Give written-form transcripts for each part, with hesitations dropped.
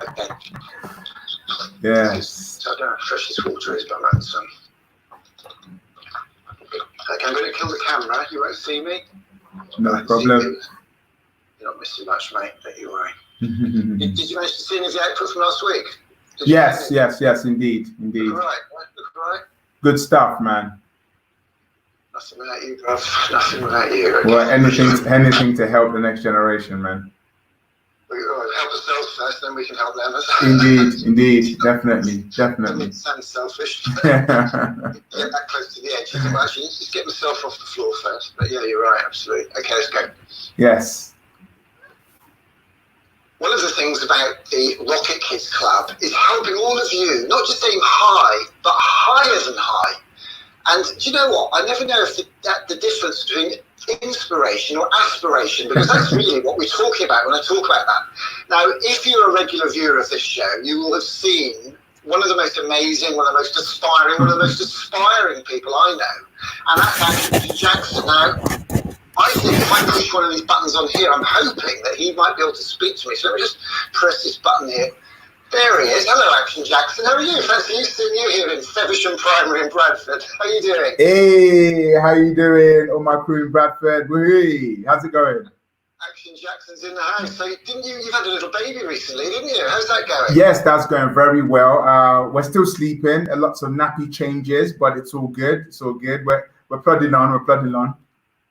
Okay. Yes. So I don't know how fresh this water is, but I'm having some. Okay, I'm going to kill the camera. You won't see me. No problem. You're not missing much, mate. Don't you worry. Did you manage to see any of the output from last week? Yes, indeed. Look right. Good stuff, man. Nothing without you, bruv. Nothing without you. Okay. Well, anything to help the next generation, man. Help ourselves first, then we can help them. Indeed, definitely. It sounds selfish. Get that close to the edge. Well, actually, just get myself off the floor first. But yeah, you're right, absolutely. Okay, let's go. Yes. One of the things about the Rocket Kids Club is helping all of you not just aim high, but higher than high. And do you know what? I never know if the difference between inspiration or aspiration, because that's really what we're talking about when I talk about that. Now, if you're a regular viewer of this show, you will have seen one of the most amazing, one of the most aspiring people I know, and that's actually Jackson. Now, I think if I push one of these buttons on here, I'm hoping that he might be able to speak to me. So let me just press this button here. There he is. Hello, Action Jackson. How are you? Fancy seeing you here in Feversham Primary in Bradford. How are you doing? Hey, how you doing? All my crew in Bradford. Whee! How's it going? Action Jackson's in the house. So you've had a little baby recently, didn't you? How's that going? Yes, that's going very well. We're still sleeping. Lots of nappy changes, but it's all good. We're plodding on.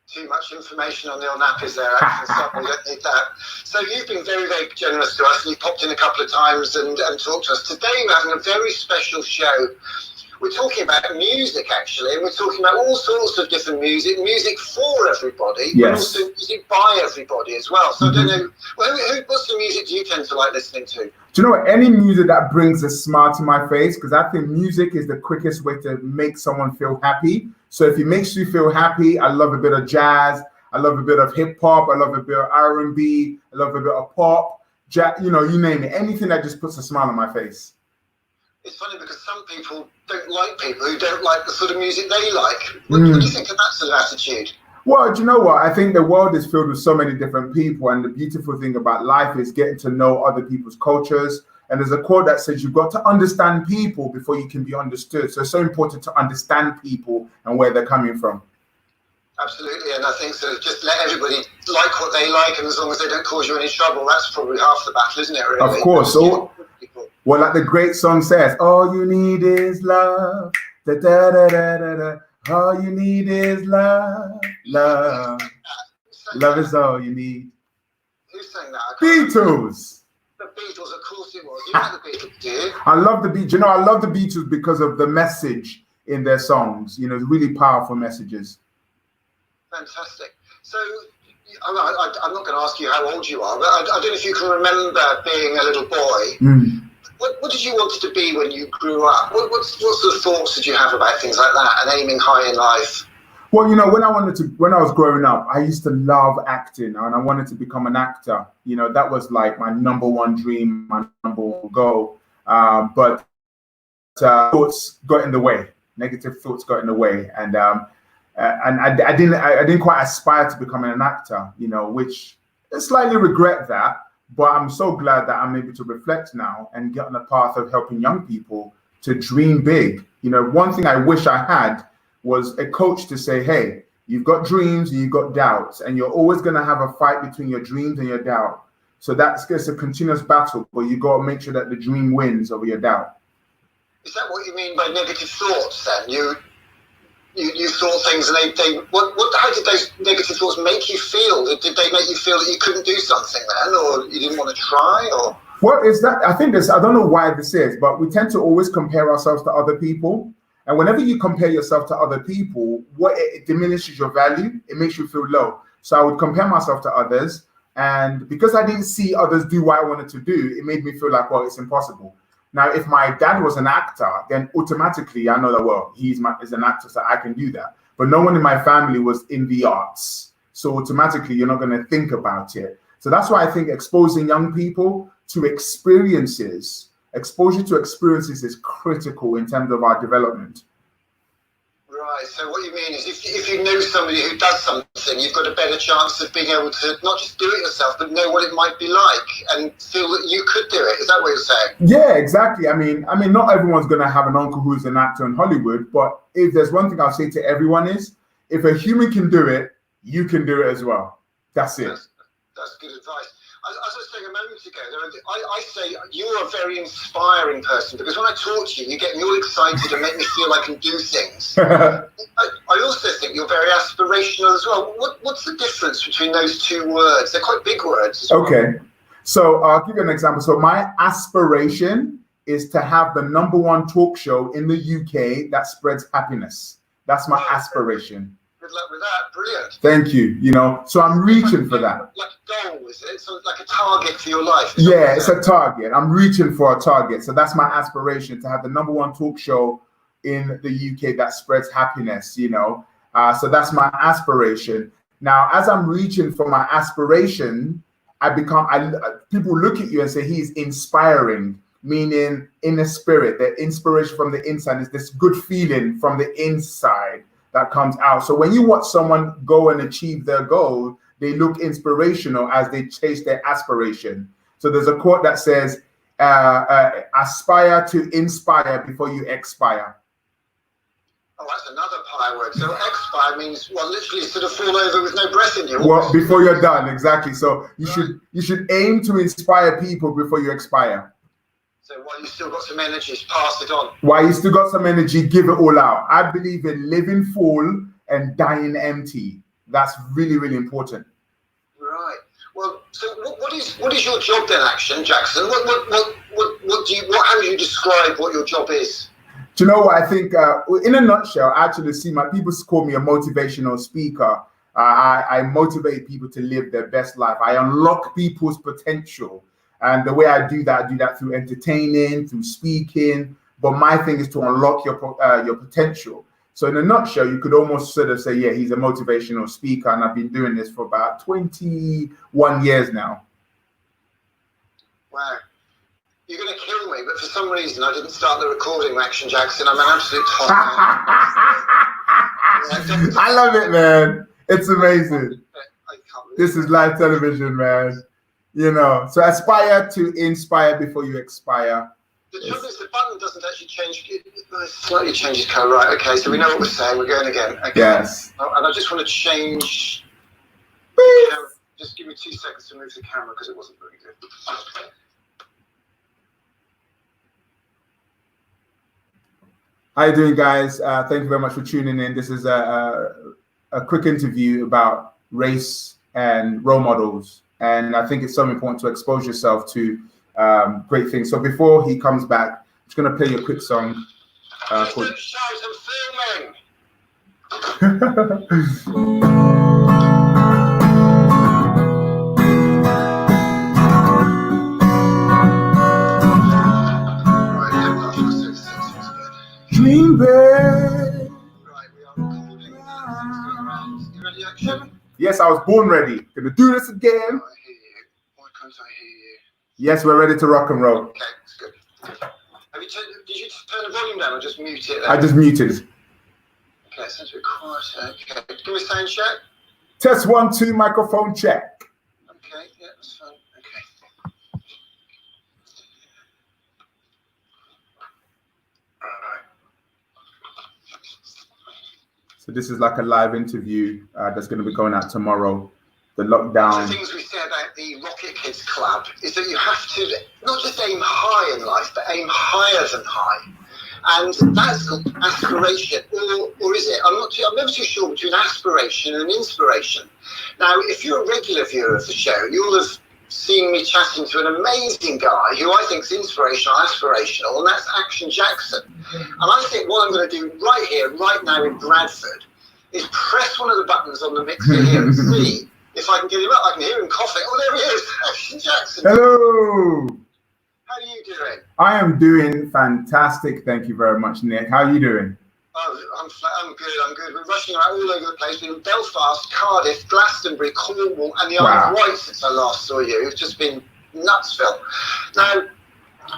Too much information on the old nappies there, Action. Sorry, we don't need that. So you've been very, very generous to us, and you popped in a couple of times and talked to us. Today we're having a very special show. We're talking about music, actually, and we're talking about all sorts of different music for everybody, yes, but also music by everybody as well. So I don't know, what's the music do you tend to like listening to? Do you know what? Any music that brings a smile to my face, because I think music is the quickest way to make someone feel happy. So if it makes you feel happy, I love a bit of jazz, I love a bit of hip hop, I love a bit of R&B, I love a bit of pop, you name it, anything that just puts a smile on my face. It's funny because some people don't like people who don't like the sort of music they like. What do you think of that sort of attitude? Well, do you know what? I think the world is filled with so many different people, and the beautiful thing about life is getting to know other people's cultures. And there's a quote that says you've got to understand people before you can be understood. So it's so important to understand people and where they're coming from. Absolutely, and I think so. Just let everybody like what they like, and as long as they don't cause you any trouble, that's probably half the battle, isn't it? Really? Of course. Well, like the great song says, all you need is love. Da, da, da, da, da, da. All you need is love. Love is all you need. Who's saying that? Beatles. The Beatles, of course it was. You like the Beatles, do you? I love the Beatles. I love the Beatles because of the message in their songs. Really powerful messages. Fantastic. So, I'm not going to ask you how old you are, but I don't know if you can remember being a little boy. What did you want to be when you grew up? What sort of thoughts did you have about things like that and aiming high in life? Well, when I was growing up, I used to love acting, and I wanted to become an actor. That was like my number one dream, my number one goal. But thoughts got in the way. Negative thoughts got in the way, and I didn't quite aspire to becoming an actor. Which I slightly regret that. But I'm so glad that I'm able to reflect now and get on the path of helping young people to dream big. One thing I wish I had was a coach to say, hey, you've got dreams and you've got doubts, and you're always going to have a fight between your dreams and your doubt. So that's just a continuous battle, but you got to make sure that the dream wins over your doubt. Is that what you mean by negative thoughts then? You thought things, and how did those negative thoughts make you feel? Did they make you feel that you couldn't do something then, or you didn't want to try, or? What is that? I think I don't know why this is, but we tend to always compare ourselves to other people. And whenever you compare yourself to other people, it diminishes your value. It makes you feel low. So I would compare myself to others. And because I didn't see others do what I wanted to do, it made me feel like, well, it's impossible. Now, if my dad was an actor, then automatically I know that, well, he's an actor, so I can do that. But no one in my family was in the arts. So automatically, you're not going to think about it. So that's why I think exposing young people to exposure to experiences is critical in terms of our development. Right. Right. So what you mean is, if you know somebody who does something, you've got a better chance of being able to not just do it yourself, but know what it might be like and feel that you could do it. Is that what you're saying? Yeah, exactly. I mean, not everyone's gonna have an uncle who's an actor in Hollywood, but if there's one thing I'll say to everyone is, if a human can do it, you can do it as well. That's it. That's good advice. As I was saying a moment ago, I say you're a very inspiring person, because when I talk to you, you get me all excited and make me feel I can do things. I also think you're very aspirational as well. What's the difference between those two words? They're quite big words as well. Okay. So I'll give you an example. So my aspiration is to have the #1 talk show in the UK that spreads happiness. That's my aspiration. Good luck with that. Brilliant. Thank you. So I'm reaching for that. Like a goal, is it? So it's like a target for your life. Yeah, it's a target. I'm reaching for a target. So that's my aspiration, to have the #1 talk show in the UK that spreads happiness, So that's my aspiration. Now, as I'm reaching for my aspiration, people look at you and say he's inspiring, meaning in the spirit, the inspiration from the inside is this good feeling from the inside that comes out. So when you watch someone go and achieve their goal, they look inspirational as they chase their aspiration. So there's a quote that says, aspire to inspire before you expire. Oh, that's another pie word. So expire means, well, literally sort of fall over with no breath in you. Well, before you're done, exactly. So you should aim to inspire people before you expire. So while you still got some energy, pass it on. While you still got some energy, give it all out. I believe in living full and dying empty. That's really, really important. Right. Well, so what is your job then, Action Jackson? How would you describe what your job is? Do you know what I think? In a nutshell, actually, my people call me a motivational speaker. I motivate people to live their best life. I unlock people's potential. And the way I do that through entertaining, through speaking. But my thing is to unlock your potential. So in a nutshell, you could almost sort of say, yeah, he's a motivational speaker. And I've been doing this for about 21 years now. Wow. You're going to kill me, but for some reason I didn't start the recording, Action Jackson. I'm an absolute top man. I love it, man. It's amazing. This is live television, man. So aspire to inspire before you expire. The trouble is the button doesn't actually change. It slightly changes colour. Right, okay, so we know what we're saying. We're going again. Okay. Yes. And I just want to change. Just give me 2 seconds to move the camera because it wasn't very good. How you doing, guys? Thank you very much for tuning in. This is a quick interview about race and role models. And I think it's so important to expose yourself to great things. So before he comes back, I'm just going to play you a quick song. Called... Don't shout, I'm filming! Dream big. Right, we are recording. You ready, Action? Yes, I was born ready. Gonna do this again. I hear you. Why can't I hear you? Yes, we're ready to rock and roll. Okay, that's good. Did you turn the volume down or just mute it? I just muted. Okay, it sounds a bit quieter. Okay, give me a sound check. Test 1, 2, microphone check. Okay, yeah, that's fine. Okay. So this is like a live interview that's going to be going out tomorrow. The lockdown. One of the things we say about the Rocket Kids Club is that you have to not just aim high in life, but aim higher than high. And that's called aspiration, or is it? I'm never too sure between aspiration and inspiration. Now, if you're a regular viewer of the show, you'll have seen me chatting to an amazing guy who I think is inspirational, aspirational, and that's Action Jackson. And I think what I'm going to do right here, right now in Bradford, is press one of the buttons on the mixer here and see if I can get him up. I can hear him coughing. Oh, there he is, Action Jackson. Hello. How are you doing? I am doing fantastic. Thank you very much, Nick. How are you doing? Oh, I'm good. We're rushing around all over the place. We're in Belfast, Cardiff, Glastonbury, Cornwall, and the Isle of Wight since I last saw you. It's just been nuts, Phil. Now,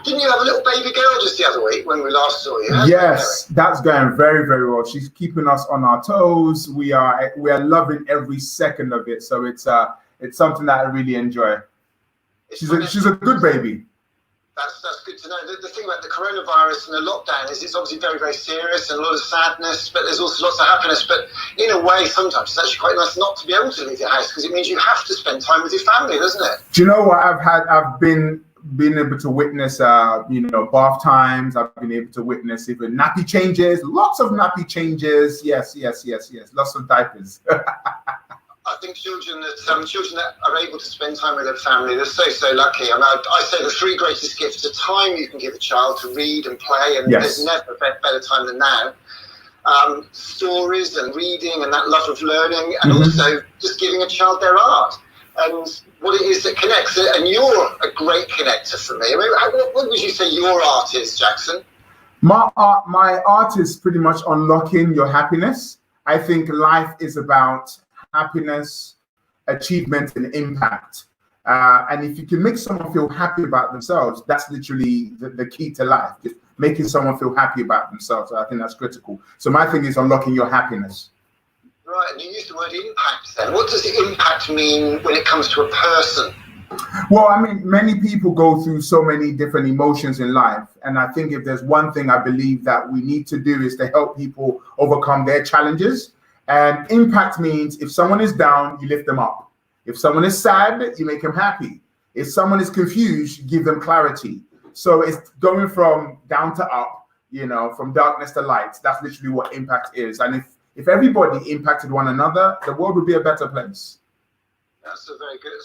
Didn't you have a little baby girl just the other week when we last saw you? Yes, that's going very, very well. She's keeping us on our toes. We are loving every second of it. So it's something that I really enjoy. She's a good baby. That's good to know. The thing about the coronavirus and the lockdown is it's obviously very, very serious and a lot of sadness, but there's also lots of happiness. But in a way, sometimes it's actually quite nice not to be able to leave your house because it means you have to spend time with your family, doesn't it? Do you know what I've been able to witness, bath times. I've been able to witness even nappy changes, lots of nappy changes. Yes. Lots of diapers. I think children that are able to spend time with their family, they're so lucky. I mean, I say the three greatest gifts are time you can give a child to read and play, and there's never a better time than now. Stories and reading and that love of learning, and also just giving a child their art and what it is that connects it. And you're a great connector for me. I mean, what would you say your art is, Jackson? My art is pretty much unlocking your happiness. I think life is about happiness, achievement, and impact. And if you can make someone feel happy about themselves, that's literally the key to life. Just making someone feel happy about themselves. I think that's critical. So my thing is unlocking your happiness. Right, and you used the word impact then. What does impact mean when it comes to a person? Well, I mean, many people go through so many different emotions in life. And I think if there's one thing I believe that we need to do is to help people overcome their challenges. And impact means if someone is down, you lift them up. If someone is sad, you make them happy. If someone is confused, you give them clarity. So it's going from down to up, from darkness to light. That's literally what impact is. And if everybody impacted one another, the world would be a better place. That's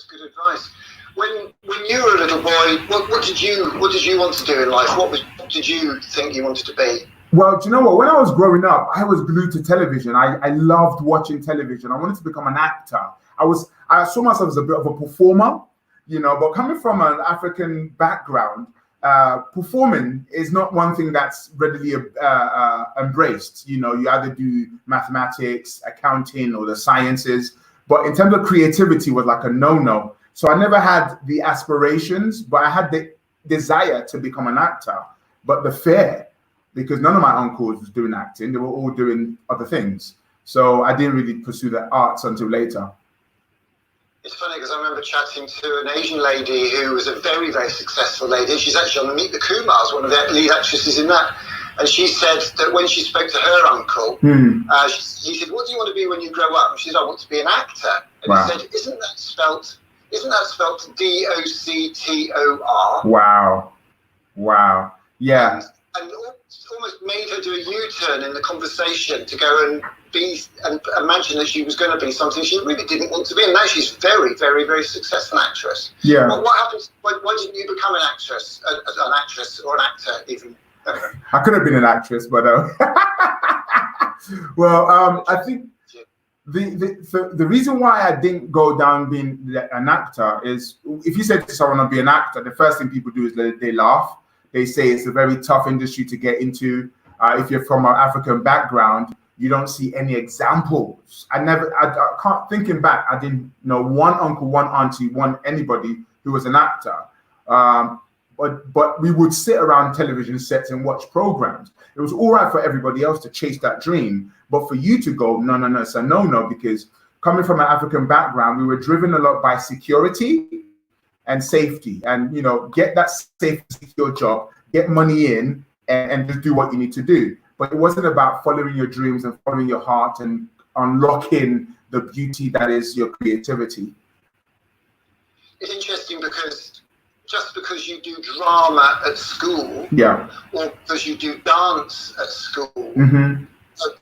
good advice. When you were a little boy, what did you want to do in life? What did you think you wanted to be? Well, do you know what? When I was growing up, I was glued to television. I loved watching television. I wanted to become an actor. I saw myself as a bit of a performer, but coming from an African background, performing is not one thing that's readily embraced. You either do mathematics, accounting, or the sciences. But in terms of creativity, was like a no-no. So I never had the aspirations, but I had the desire to become an actor. But the fear, because none of my uncles was doing acting, they were all doing other things. So I didn't really pursue the arts until later. It's funny because I remember chatting to an Asian lady who was a very, very successful lady. She's actually on Meet the Kumars, one of the lead actresses in that. And she said that when she spoke to her uncle, he said, "What do you want to be when you grow up?" And she said, "I want to be an actor." And he said, "Isn't that spelt D-O-C-T-O-R?" Wow. Yeah. And almost made her do a U-turn in the conversation to go and be and imagine that she was going to be something she really didn't want to be. And now she's very, very, very successful actress. Yeah. What happened? Why didn't you become an actress or an actor even? I could have been an actress, but I think the reason why I didn't go down being an actor is if you said to someone I'll be an actor, the first thing people do is they laugh. They say it's a very tough industry to get into. If you're from an African background, you don't see any examples. I can't, thinking back, I didn't know one uncle, one auntie, anybody who was an actor. But we would sit around television sets and watch programs. It was all right for everybody else to chase that dream. But for you to go, no, it's a no, because coming from an African background, we were driven a lot by security and safety, and get that safe, secure job, get money in, and just do what you need to do. But it wasn't about following your dreams and following your heart and unlocking the beauty that is your creativity. It's interesting because just because you do drama at school, or because you do dance at school,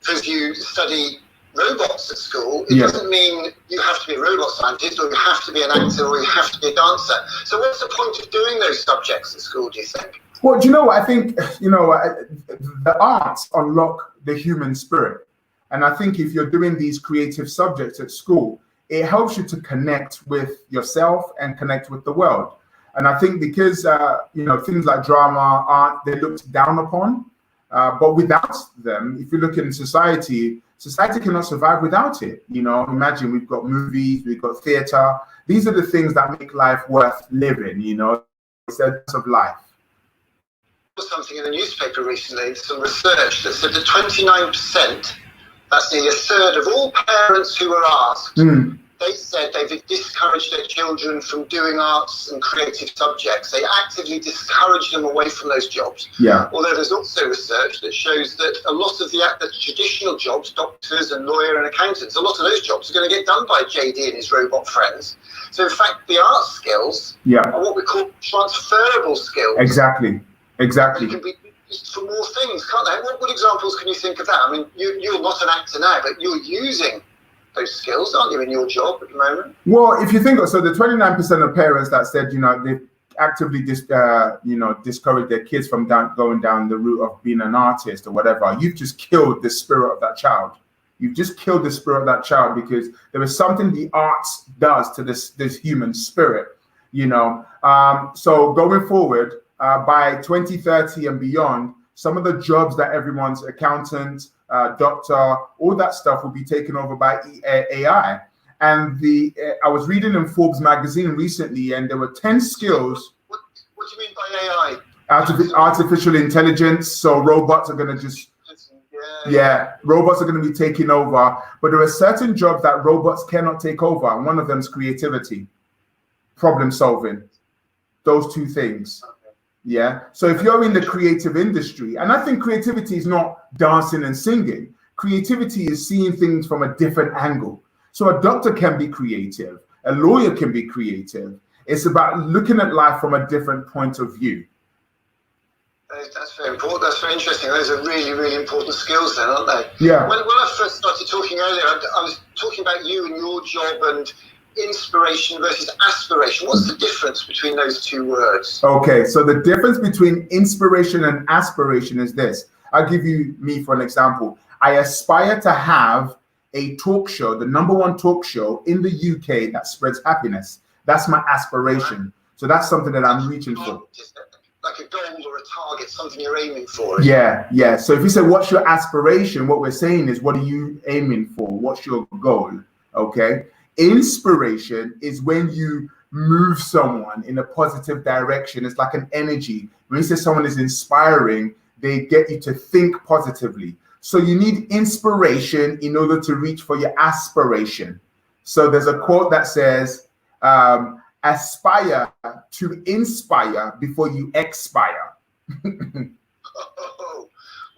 because you study robots at school, it doesn't mean you have to be a robot scientist, or you have to be an actor, or you have to be a dancer. So what's the point of doing those subjects at school, do you think? Well, do you know what? I think, the arts unlock the human spirit. And I think if you're doing these creative subjects at school, it helps you to connect with yourself and connect with the world. And I think because, things like drama, art, they're looked down upon. But without them, if you look in society cannot survive without it. Imagine we've got movies, we've got theater. These are the things that make life worth living, it's a sense of life. something in the newspaper recently, some research that said that 29%, that's nearly a third of all parents who were asked, they said they've discouraged their children from doing arts and creative subjects. They actively discourage them away from those jobs. Yeah. Although there's also research that shows that a lot of the traditional jobs, doctors and lawyer and accountants, a lot of those jobs are going to get done by JD and his robot friends. So in fact, the art skills are what we call transferable skills. Exactly. They can be used for more things, can't they? What examples can you think of that? I mean, you're not an actor now, but you're using those skills, aren't you, in your job at the moment? Well, if you think so, the 29% of parents that said, they actively discourage their kids from going down the route of being an artist or whatever, you've just killed the spirit of that child. You've just killed the spirit of that child, because there is something the arts does to this human spirit, So going forward, by 2030 and beyond, some of the jobs that everyone's accountant, doctor, all that stuff will be taken over by AI. And I was reading in Forbes magazine recently, and there were 10 skills. What do you mean by AI? Artificial intelligence. So robots are going to just, robots are going to be taking over. But there are certain jobs that robots cannot take over. And one of them is creativity, problem solving, those two things. Yeah. So if you're in the creative industry, and I think creativity is not dancing and singing, creativity is seeing things from a different angle. So a doctor can be creative, a lawyer can be creative. It's about looking at life from a different point of view. That's very important. That's very interesting. Those are really, really important skills then, aren't they? Yeah. When I first started talking earlier, I was talking about you and your job and inspiration versus aspiration. What's the difference between those two words? Okay, so the difference between inspiration and aspiration is this. I'll give you me for an example. I aspire to have a talk show, the #1 talk show in the UK that spreads happiness. That's my aspiration. So that's something that I'm reaching for. Like a goal or a target, something you're aiming for. Yeah. So if you say, what's your aspiration? What we're saying is, what are you aiming for? What's your goal? Okay. Inspiration is when you move someone in a positive direction. It's like an energy. When you say someone is inspiring, they get you to think positively. So you need inspiration in order to reach for your aspiration. So there's a quote that says, aspire to inspire before you expire. Oh,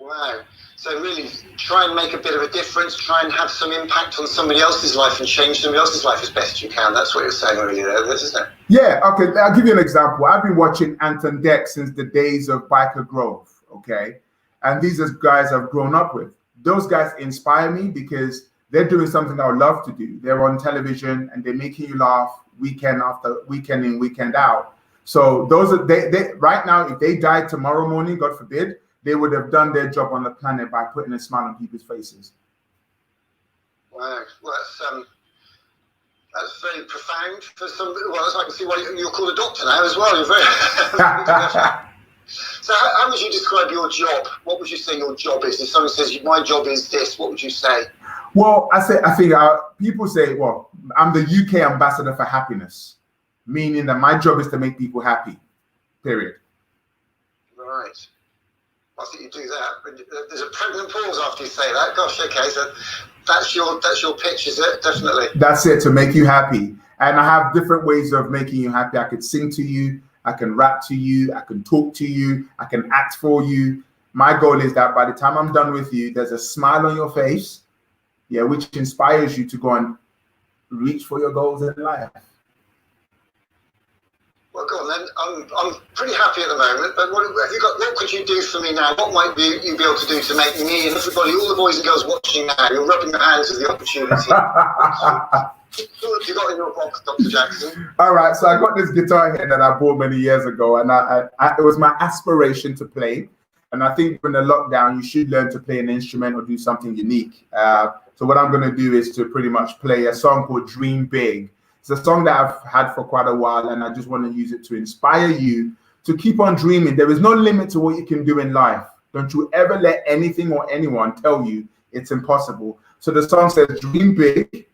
wow. So really try and make a bit of a difference, try and have some impact on somebody else's life and change somebody else's life as best you can. That's what you're saying really there, isn't it? Yeah, okay. I'll give you an example. I've been watching Anton Deck since the days of Biker Grove, okay? And these are guys I've grown up with. Those guys inspire me because they're doing something I would love to do. They're on television and they're making you laugh weekend after weekend in, weekend out. So those are they right now, if they died tomorrow morning, God forbid, they would have done their job on the planet by putting a smile on people's faces. Wow, well, that's very profound for somebody. Well, I can see why you're called a doctor now as well. You're very. So, how would you describe your job? What would you say your job is? If someone says my job is this, what would you say? Well, I think people say, well, I'm the UK ambassador for happiness, meaning that my job is to make people happy. Period. Right. I think you do that. There's a pregnant pause after you say that. Gosh, okay, so that's your pitch, is it? Definitely. That's it, to make you happy. And I have different ways of making you happy. I could sing to you, I can rap to you, I can talk to you, I can act for you. My goal is that by the time I'm done with you, there's a smile on your face, which inspires you to go and reach for your goals in life. Well, go on then. I'm pretty happy at the moment, but what could you do for me now? What might you be able to do to make me and everybody, all the boys and girls watching now, you're rubbing your hands with the opportunity. What have you got in your box, Dr. Jackson? All right, so I got this guitar here that I bought many years ago, and it was my aspiration to play. And I think in the lockdown, you should learn to play an instrument or do something unique. So what I'm going to do is to pretty much play a song called Dream Big. It's a song that I've had for quite a while, and I just want to use it to inspire you to keep on dreaming. There is no limit to what you can do in life. Don't you ever let anything or anyone tell you it's impossible. So the song says, dream big,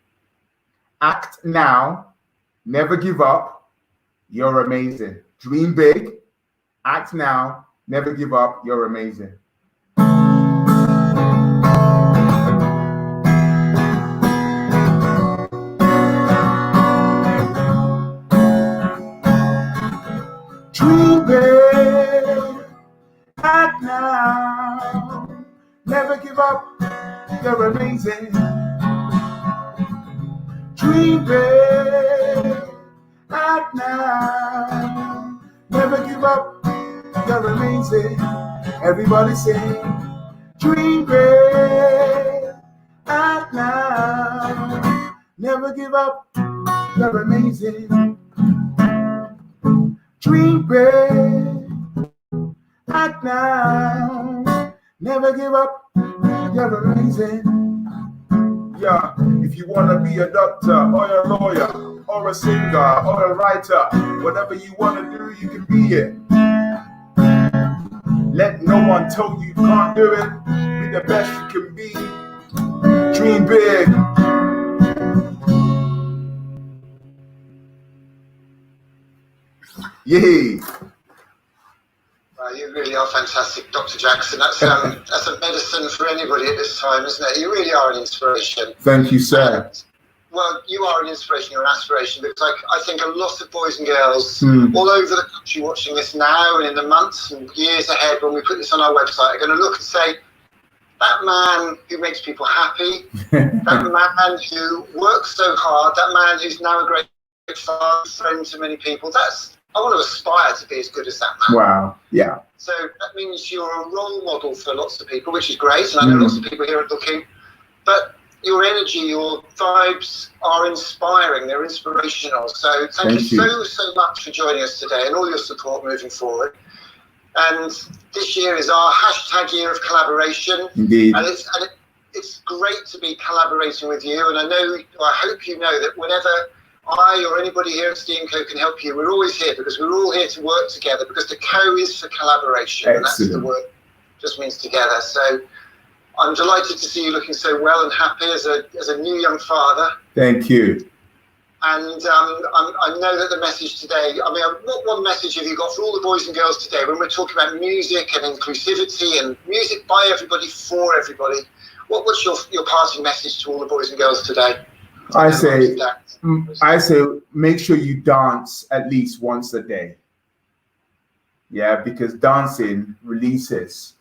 act now, never give up, you're amazing. Dream big, act now, Never give up. You're amazing. Dream big, act now. Never give up. You're amazing. Dream big, act now. Never give up. You're amazing. Everybody sing. Dream big, act now. Never give up. You're amazing. Dream big, act now. Never give up. You're amazing. Yeah, if you want to be a doctor or a lawyer or a singer or a writer, whatever you want to do, you can be it. Let no one tell you can't do it. Be the best you can be. Dream big. Yay. You really are fantastic, Dr. Jackson. That's a medicine for anybody at this time, isn't it? You really are an inspiration. Thank you, sir. And, well, you are an inspiration, you're an aspiration, because I think a lot of boys and girls all over the country watching this now and in the months and years ahead when we put this on our website are going to look and say, that man who makes people happy, that man who works so hard, that man who's now a great father, friend to many people, I want to aspire to be as good as that man. Wow, yeah. So that means you're a role model for lots of people, which is great, and I know lots of people here are looking, but your energy, your vibes are inspiring, they're inspirational. So thank you so much for joining us today and all your support moving forward. And this year is our hashtag year of collaboration. Indeed. And it's great to be collaborating with you. And I hope you know that whenever I or anybody here at Steam Co can help you, we're always here because we're all here to work together, because the co is for collaboration. Excellent. And that's the word, just means together. So I'm delighted to see you looking so well and happy as a new young father. Thank you. And I know that the message today, what one message have you got for all the boys and girls today when we're talking about music and inclusivity and music by everybody, for everybody? What's your parting message to all the boys and girls today? I say, make sure you dance at least once a day. Yeah, because dancing releases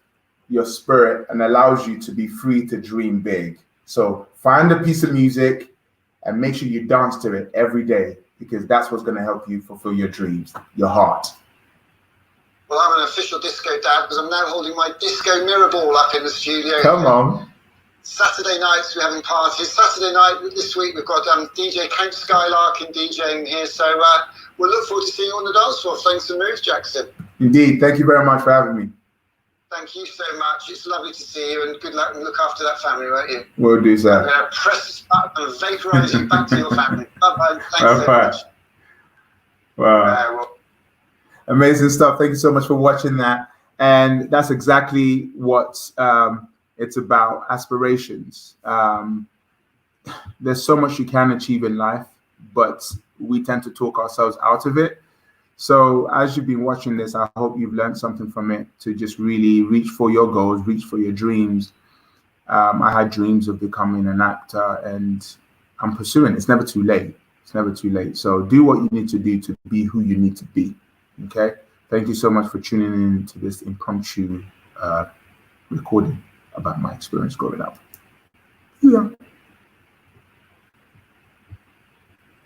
your spirit and allows you to be free to dream big. So find a piece of music and make sure you dance to it every day, because that's what's going to help you fulfill your dreams, your heart. Well, I'm an official disco dad because I'm now holding my disco mirror ball up in the studio. Come on. Saturday nights we're having parties. Saturday night this week we've got DJ Count Skylark and DJing here. So we'll look forward to seeing you on the dance floor. Thanks for moves, Jackson. Indeed. Thank you very much for having me. Thank you so much. It's lovely to see you, and good luck, and look after that family, won't you? We'll do so. I'm going to press this button and vaporize you back to your family. Bye-bye. Thanks so much. Wow. Amazing stuff. Thank you so much for watching that. And that's exactly what it's about, aspirations. There's so much you can achieve in life, but we tend to talk ourselves out of it. So as you've been watching this, I hope you've learned something from it to just really reach for your goals, reach for your dreams. I had dreams of becoming an actor, and I'm pursuing it. It's never too late. It's never too late. So do what you need to do to be who you need to be. Okay? Thank you so much for tuning in to this impromptu recording about my experience growing up. Yeah.